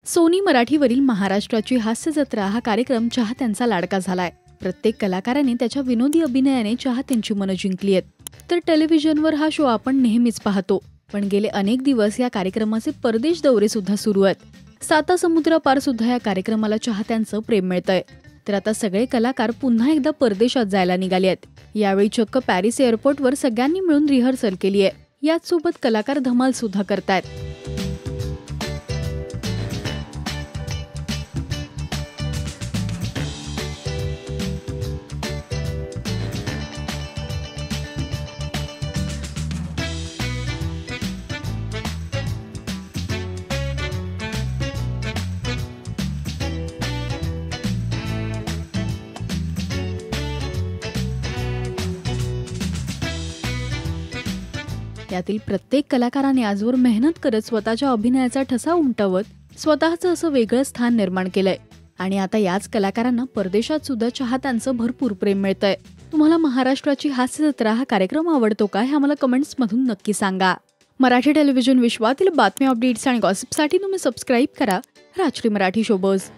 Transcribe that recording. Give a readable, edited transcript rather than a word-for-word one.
Sony मराठीवरील महाराष्ट्राची हास्य जत्रा हा कार्यक्रम चाहत्यांचा लाडका झालाय। प्रत्येक कलाकाराने त्याच्या विनोदी अभिनयाने चाहत्यांची मनं जिंकली आहेत। तर टेलिव्हिजनवर हा शो आपण नेहमीच पाहतो, पण गेले अनेक दिवस या कार्यक्रमाचे परदेश दौरे सुद्धा सुरू आहेत। साता समुद्रापार सुद्धा या कार्यक्रमाला चाहत्यांचं प्रेम मिळतंय। तर आता सगळे कलाकार पुन्हा एकदा परदेशात जायला निघाले आहेत। यावेळी चक्क पॅरिस एअरपोर्टवर सगळ्यांनी मिळून रिहर्सल केली आहे। याच सोबत कलाकार धमाल सुद्धा करतायत। यातील प्रत्येक कलाकाराने आजवर मेहनत करत स्वतःच्या अभिनयाचा ठसा उमटवत स्वतःचं असं वेगळं स्थान निर्माण केलंय। आणि आता याच कलाकारांना परदेशात सुद्धा चाहत्यांचं भरपूर प्रेम मिळतंय। तुम्हाला महाराष्ट्राची हास्य जत्रा हा कार्यक्रम आवडतो का हे आम्हाला कमेंट्स मधून नक्की सांगा। मराठी टेलिव्हिजन विश्वातील बातम्या, अपडेट्स आणि गॉसिपसाठी तुम्ही सबस्क्राईब करा राजश्री मराठी शोबज।